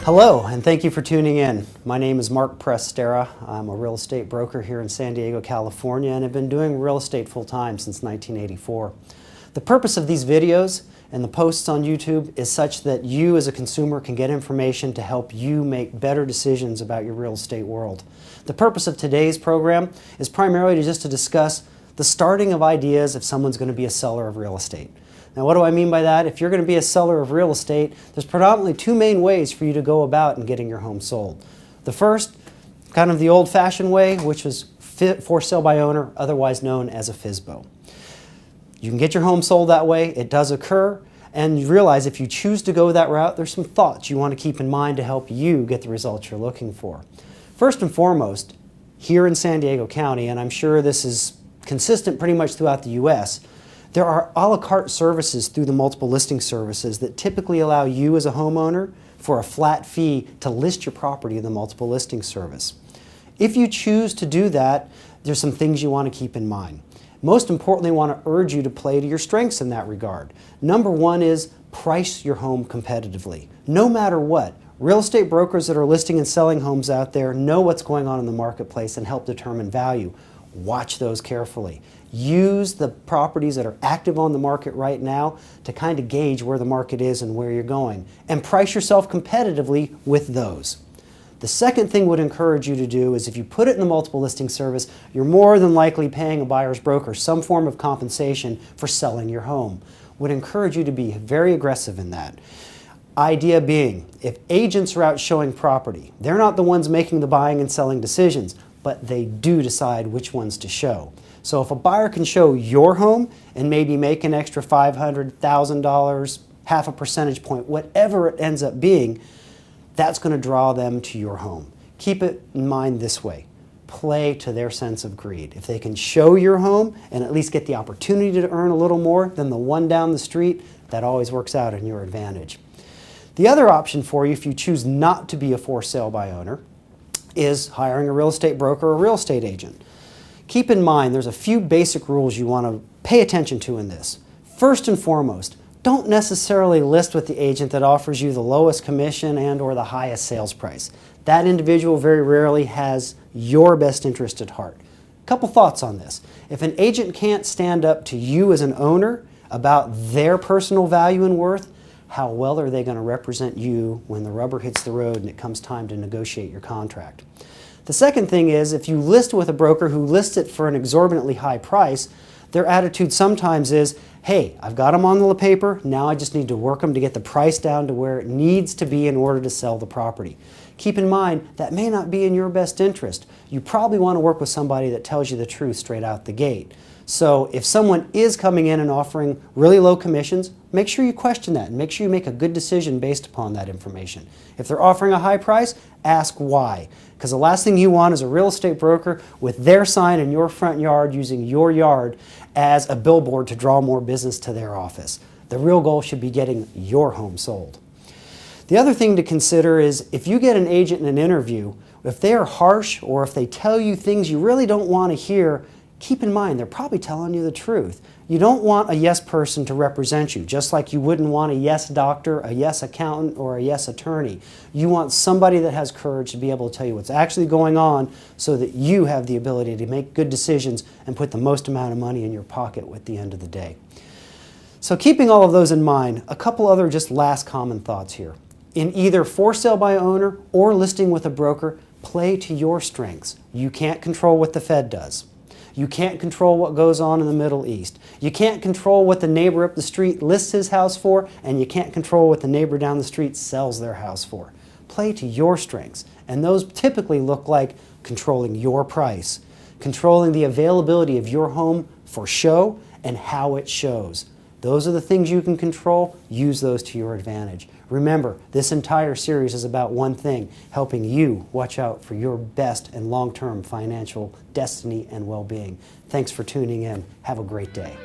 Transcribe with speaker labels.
Speaker 1: Hello, and thank you for tuning in. My name is Marc Prestera. I'm a real estate broker here in San Diego, California, and have been doing real estate full-time since 1984. The purpose of these videos and the posts on YouTube is such that you as a consumer can get information to help you make better decisions about your real estate world. The purpose of today's program is primarily just to discuss the starting of ideas if someone's going to be a seller of real estate. Now, what do I mean by that? If you're going to be a seller of real estate, there's predominantly two main ways for you to go about in getting your home sold. The first, kind of the old-fashioned way, which was for sale by owner, otherwise known as a FSBO. You can get your home sold that way. It does occur, and you realize if you choose to go that route, there's some thoughts you want to keep in mind to help you get the results you're looking for. First and foremost, here in San Diego County, and I'm sure this is consistent pretty much throughout the U.S., there are a la carte services through the multiple listing services that typically allow you as a homeowner for a flat fee to list your property in the multiple listing service. If you choose to do that, there's some things you want to keep in mind. Most importantly, I want to urge you to play to your strengths in that regard. Number one is price your home competitively. No matter what, real estate brokers that are listing and selling homes out there know what's going on in the marketplace and help determine value. Watch those carefully. Use the properties that are active on the market right now to kind of gauge where the market is and where you're going, and price yourself competitively with those. The second thing would encourage you to do is if you put it in the multiple listing service, you're more than likely paying a buyer's broker some form of compensation for selling your home. Would encourage you to be very aggressive in that. Idea being, if agents are out showing property, they're not the ones making the buying and selling decisions, but they do decide which ones to show. So if a buyer can show your home and maybe make an extra $500, $1,000, half a percentage point, whatever it ends up being, that's going to draw them to your home. Keep it in mind this way. Play to their sense of greed. If they can show your home and at least get the opportunity to earn a little more than the one down the street, that always works out in your advantage. The other option for you if you choose not to be a for sale by owner is hiring a real estate broker or a real estate agent. Keep in mind there's a few basic rules you want to pay attention to in this. First and foremost, don't necessarily list with the agent that offers you the lowest commission and or the highest sales price. That individual very rarely has your best interest at heart. A couple thoughts on this. If an agent can't stand up to you as an owner about their personal value and worth, how well are they going to represent you when the rubber hits the road and it comes time to negotiate your contract? The second thing is if you list with a broker who lists it for an exorbitantly high price, their attitude sometimes is, hey, I've got them on the paper, now I just need to work them to get the price down to where it needs to be in order to sell the property. Keep in mind, that may not be in your best interest. You probably want to work with somebody that tells you the truth straight out the gate. So if someone is coming in and offering really low commissions, make sure you question that and make sure you make a good decision based upon that information. If they're offering a high price, ask why. Because the last thing you want is a real estate broker with their sign in your front yard using your yard as a billboard to draw more business to their office. The real goal should be getting your home sold. The other thing to consider is if you get an agent in an interview, if they are harsh or if they tell you things you really don't want to hear, keep in mind they're probably telling you the truth. You don't want a yes person to represent you, just like you wouldn't want a yes doctor, a yes accountant, or a yes attorney. You want somebody that has courage to be able to tell you what's actually going on so that you have the ability to make good decisions and put the most amount of money in your pocket at the end of the day. So keeping all of those in mind, a couple other just last common thoughts here. In either for sale by owner or listing with a broker, play to your strengths. You can't control what the Fed does. You can't control what goes on in the Middle East. You can't control what the neighbor up the street lists his house for, and you can't control what the neighbor down the street sells their house for. Play to your strengths, and those typically look like controlling your price, controlling the availability of your home for show and how it shows. Those are the things you can control. Use those to your advantage. Remember, this entire series is about one thing, helping you watch out for your best and long-term financial destiny and well-being. Thanks for tuning in. Have a great day.